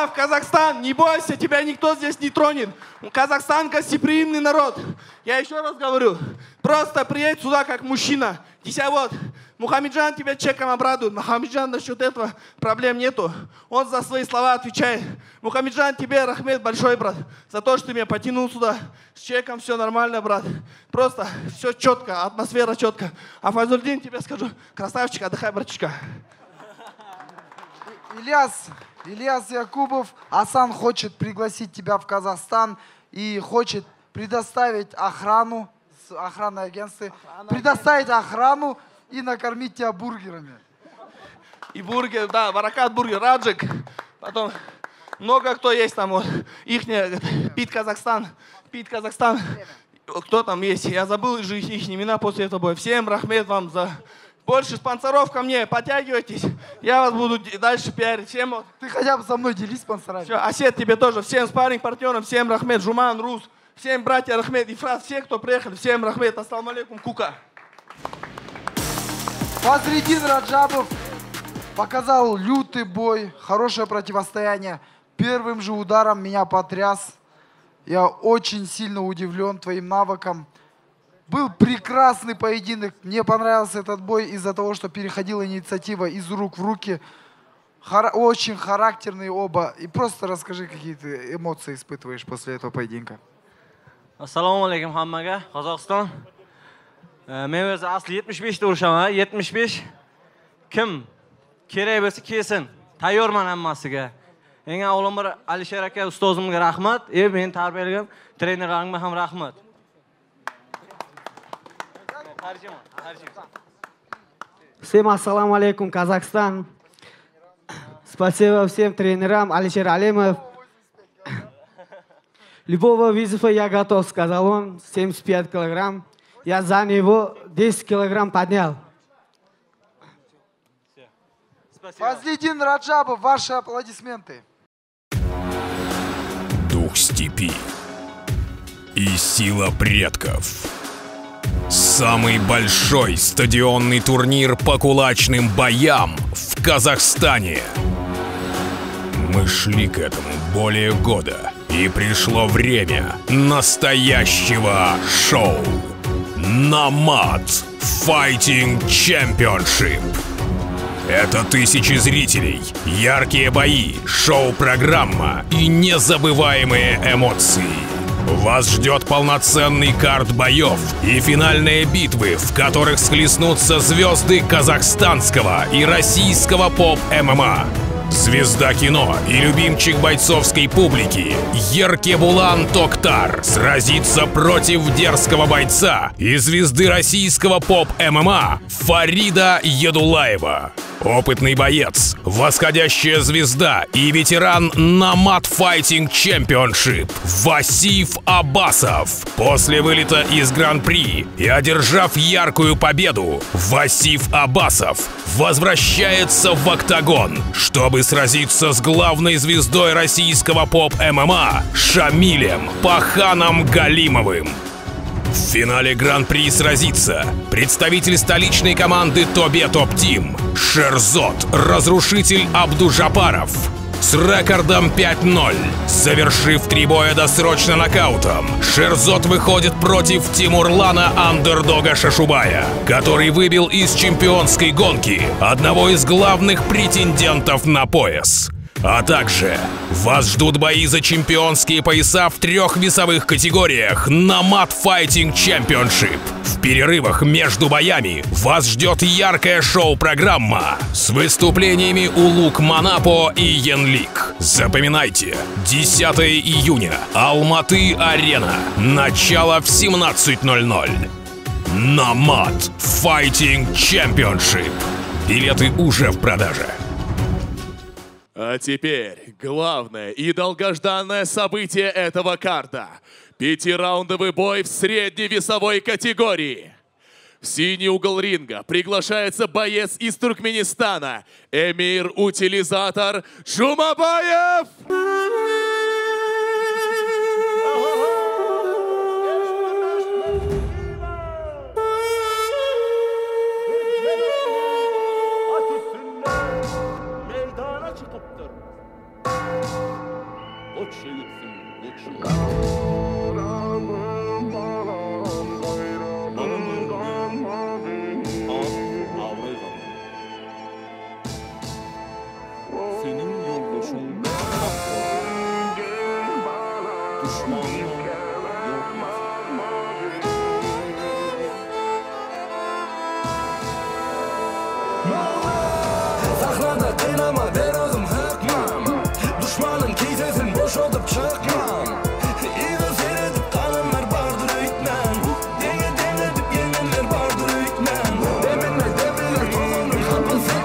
в Казахстан. Не бойся, тебя никто здесь не тронет. Казахстан гостеприимный народ. Я еще раз говорю, просто приедь сюда как мужчина. Вот, Мухаммеджан тебя чеком обрадует. Мухаммеджан насчет этого проблем нету. Он за свои слова отвечает. Мухаммеджан, тебе рахмет большой, брат, за то, что ты меня потянул сюда. С чеком все нормально, брат. Просто все четко, атмосфера четко. А Файзульдин, тебе скажу, красавчик, отдыхай, братчика. Ильяс Якубов, Асан хочет пригласить тебя в Казахстан и хочет предоставить охрану, охранное агентство, предоставить охрану и накормить тебя бургерами. И бургер, да, Баракат бургер, Раджик. Потом много кто есть там, вот, Пит Казахстан. Кто там есть? Я забыл же их имена после этого боя. Всем рахмет вам за... Больше спонсоров ко мне, подтягивайтесь. Я вас буду дальше пиарить. Всем вот. Ты хотя бы со мной делись спонсорами. Все, Асет, тебе тоже. Всем спарринг-партнерам, всем рахмет. Жуман, Рус, всем братья рахмет. И Фраз, все, кто приехали, всем рахмет. Ассаламу алейкум, Кука. Фазлидин Раджабов показал лютый бой, хорошее противостояние. Первым же ударом меня потряс. Я очень сильно удивлен твоим навыкам. Был прекрасный поединок. Мне понравился этот бой из-за того, что переходила инициатива из рук в руки. Очень характерные оба. И просто расскажи, какие ты эмоции испытываешь после этого поединка. Assalomu alaykum hammaga, Qozog'iston. Men o'zi asli 75 da urushaman, 75. Kim kerak bo'lsa kelsin. Tayyorman hammasiga. Eng avvalambor Alisher aka ustozimga rahmat, meni tarbiyalagan trenerlarimga ham rahmat. Всем ассаламу алейкум, Казахстан. Спасибо всем тренерам, Алишер Алимов. Любого вызова я готов, сказал он, 75 килограмм. Я за него 10 килограмм поднял. Фазлидин Раджабов, ваши аплодисменты. Дух степи и сила предков. Самый большой стадионный турнир по кулачным боям в Казахстане. Мы шли к этому более года, и пришло время настоящего шоу. Намат Fighting Championship. Это тысячи зрителей, яркие бои, шоу-программа и незабываемые эмоции. Вас ждет полноценный карт боев и финальные битвы, в которых схлестнутся звезды казахстанского и российского поп-ММА. Звезда кино и любимчик бойцовской публики Еркебулан Токтар сразится против дерзкого бойца и звезды российского поп-ММА Фарида Едулаева. Опытный боец, восходящая звезда и ветеран Намат Fighting Championship Васиф Аббасов. После вылета из Гран-при и одержав яркую победу, Васиф Аббасов возвращается в октагон, чтобы сразиться с главной звездой российского поп-ММА Шамилем Паханом Галимовым. В финале Гран-при сразится представитель столичной команды Тобе Топ Тим Шерзот Разрушитель Абдужабаров с рекордом 5-0. Завершив 3 боя досрочно нокаутом, Шерзот выходит против Тимурлана Андердога Шашубая, который выбил из чемпионской гонки одного из главных претендентов на пояс. А также вас ждут бои за чемпионские пояса в 3 весовых категориях на Mat Fighting Championship. В перерывах между боями вас ждет яркая шоу-программа с выступлениями Улук Манапо и Янлик. Запоминайте, 10 июня, Алматы-Арена, начало в 17:00. На Mat Fighting Championship. Билеты уже в продаже. А теперь главное и долгожданное событие этого карта. 5-раундовый бой в средней весовой категории. В синий угол ринга приглашается боец из Туркменистана Эмир Утилизатор Жумабаев. Sahnada kıynama ver özüm hıkmam Düşmanın keyfesin boş olup çıkmam İyi seyredip kanımlar bardır ütmem Denge denedip yenenler bardır ütmem Deminler demirler tozunun kapısı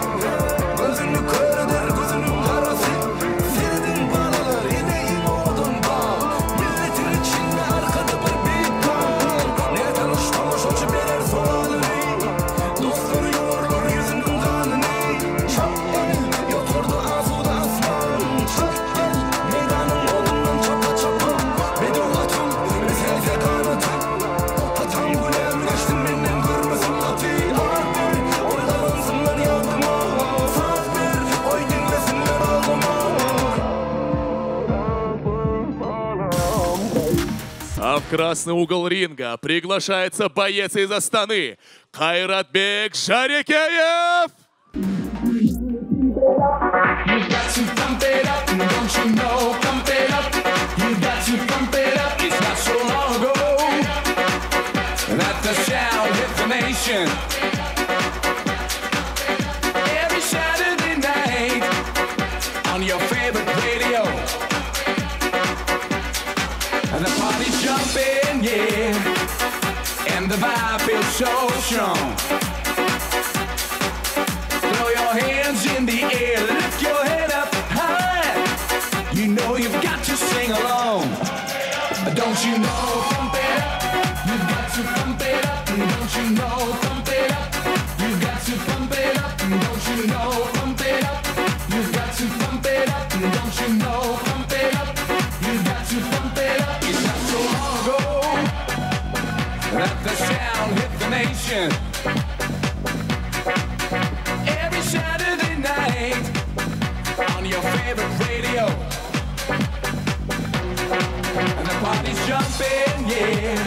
Gözünü kör eder gözünün karası Seyredin banalar ineğim oldum bal Milletin içinde arkada bir büyük kal Ne tanışmamış hoşu berer soğanı Dostları yoğurlar yüzünün kanını А в красный угол ринга приглашается боец из Астаны Кайратбек Жарикеев. Every Saturday night on your favorite radio, and the party's jumping, yeah, and the vibe feels so strong. Throw your hands in the air, lift your head up high. You know you've got to sing along. Don't you know? Pump it up. You've got to pump it up. Don't you know? Pump it up. You've got to pump it up. Don't you know? Pump it up. You've got to pump it up. Don't you know? Pump it up. You've got to pump it up. It's not so long ago that the sound hit the nation. Every Saturday night on your favorite radio, and the party's jumping, yeah,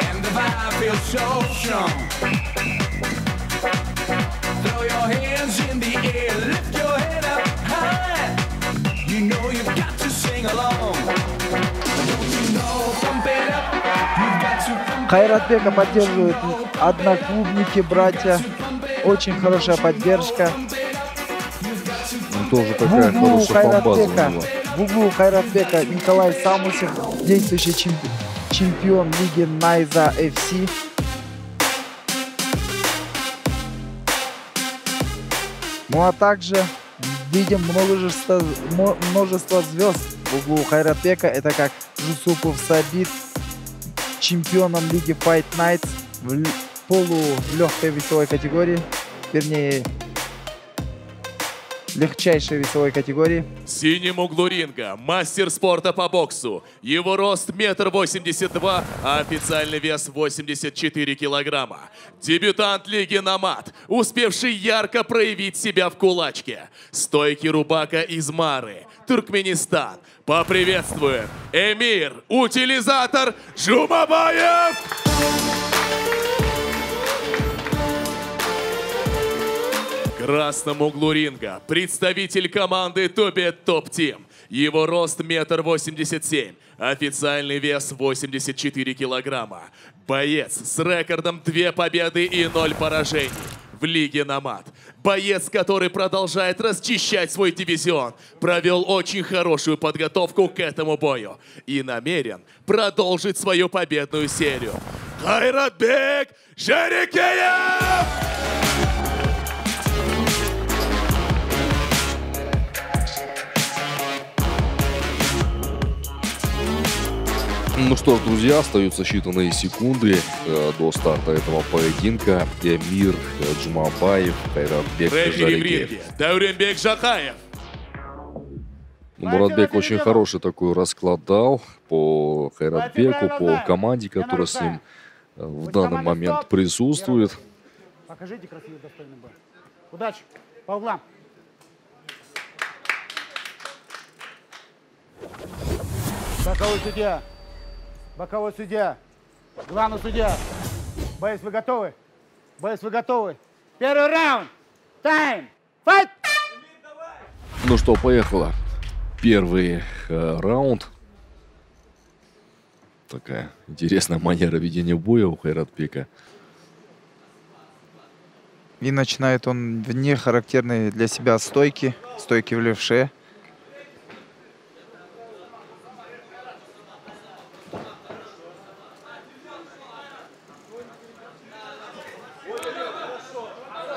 and the vibe feels so strong. Throw your hands in the air, lift your head up high. You know you've got to sing along. Don't you know? Pump it up. You've got to pump it up. Кайратбека поддерживают одноклубники, братья. Очень хорошая поддержка. Тоже такая хорошая фан-база. В углу Кайратбека Николай Самусев, действующий чемпион лиги Найза FC. Ну а также видим множество звезд в углу Кайратбека. Это как Жусупов Сабит, чемпионом лиги Fight Nights в полулегкой весовой категории, вернее, легчайшей весовой категории. В синем углу ринга мастер спорта по боксу. Его рост 1,82 м, а официальный вес 84 килограмма. Дебютант лиги Намат, успевший ярко проявить себя в кулачке. Стойкий рубака из Мары, Туркменистан. Поприветствуем Эмир Утилизатор Жумабаев! красном углу ринга представитель команды Тобет Топ Тим. Его рост 1,87 м, официальный вес 84 килограмма. Боец с рекордом 2 победы и 0 поражений в лиге Номад. Боец, который продолжает расчищать свой дивизион, провел очень хорошую подготовку к этому бою и намерен продолжить свою победную серию. Хайратбек Жерикеев! Ну что ж, друзья, остаются считанные секунды до старта этого поединка. Эмир Джумабаев, Хайратбек Жерикеев. Дауренбек Жахаев. Муратбек очень хороший такой расклад дал по Хайратбеку, по команде, которая с ним в данный момент присутствует. Покажите красивый достойный бой. Удачи. По углам. Боковой судья. Боковой судья. Главный судья. Боец, вы готовы? Боец, вы готовы? Первый раунд. Тайм. Файт! Ну что, поехало. Первый раунд. Такая интересная манера ведения боя у Хайратбека. И начинает он в нехарактерной для себя стойки в левше.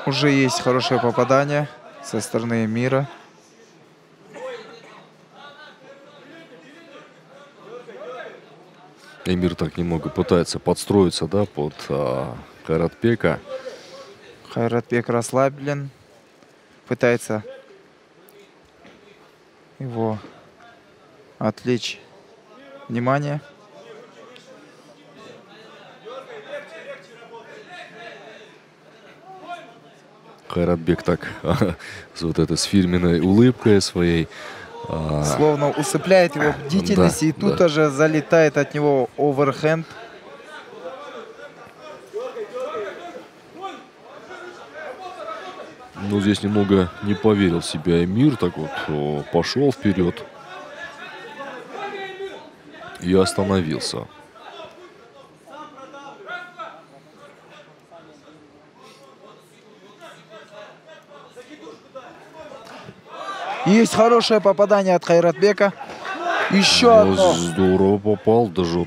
Уже есть хорошее попадание со стороны Эмира. Эмир так немного пытается подстроиться, да, под Хайратбека. Хайратбек расслаблен. Пытается его отвлечь внимание. Хайратбек так вот это с фирменной улыбкой своей. Словно усыпляет его бдительность, да, и тут же залетает от него оверхенд. Ну, здесь немного не поверил в себя Эмир, так вот пошел вперед и остановился. Есть хорошее попадание от Хайратбека. Еще одно. Здорово попал. Даже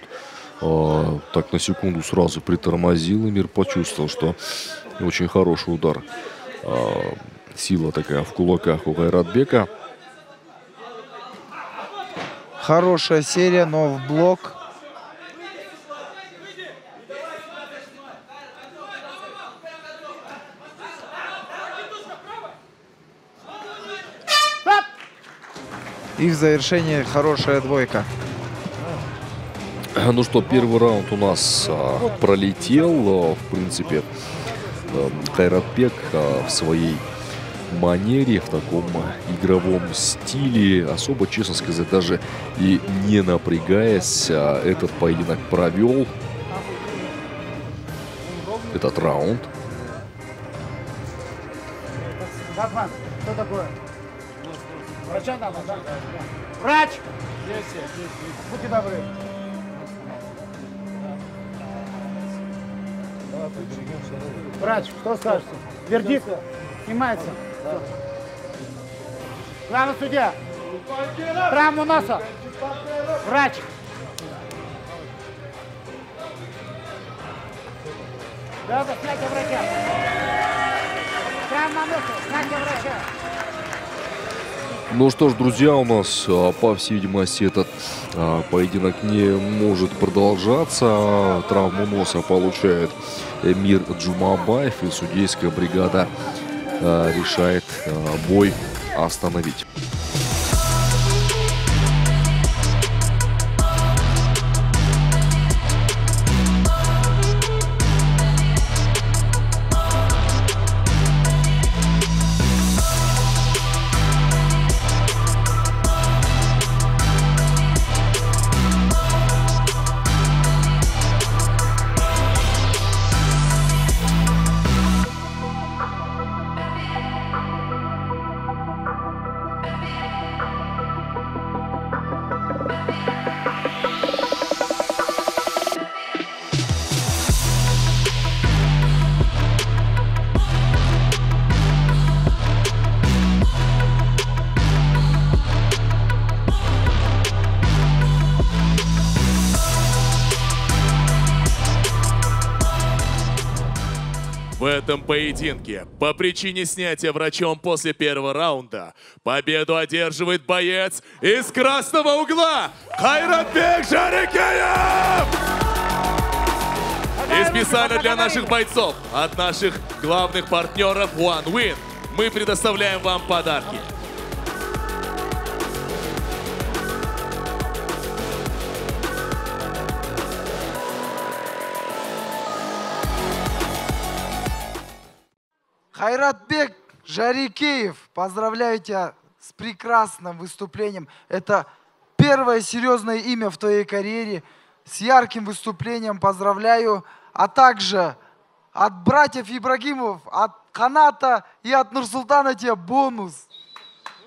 вот, так на секунду сразу притормозил. Эмир почувствовал, что очень хороший удар. Сила такая в кулаках у Хайратбека. Хорошая серия, но в блок. И в завершении хорошая двойка. Ну что, первый раунд у нас пролетел. В принципе, Хайратбек в своей манере, в таком игровом стиле, особо, честно сказать, даже и не напрягаясь, этот поединок провел. Этот раунд. Гатман, что такое? Врача надо, да? Врач! Будьте добры. Врач, что скажете? Вердикт снимается. Главный судья. Травму носа. Врач. Да, снятие врача. Травма носа, снятие врача. Ну что ж, друзья, у нас, по всей видимости, этот поединок не может продолжаться. Травму носа получает Эмир Джумабаев, и судейская бригада решает бой остановить. В этом поединке по причине снятия врачом после первого раунда победу одерживает боец из красного угла Хайратбек Жарикеев! И специально для наших бойцов от наших главных партнеров One Win мы предоставляем вам подарки. Хайратбек Жарикеев, поздравляю тебя с прекрасным выступлением. Это первое серьезное имя в твоей карьере. С ярким выступлением поздравляю. А также от братьев Ибрагимов, от Каната и от Нурсултана тебе бонус.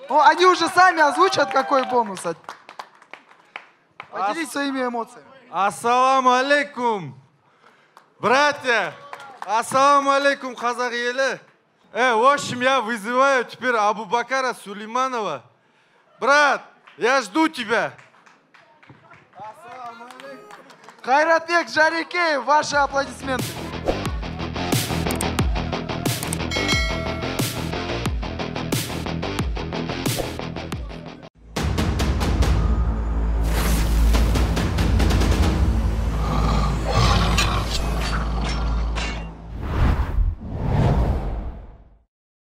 Ну, они уже сами озвучат, какой бонус. Поделись своими эмоциями. Ассаламу алейкум, братья. Ассаламу алейкум, казах еле. В общем, я вызываю теперь Абубакара Сулейманова. Брат, я жду тебя. Хайратбек Жарикеев, ваши аплодисменты.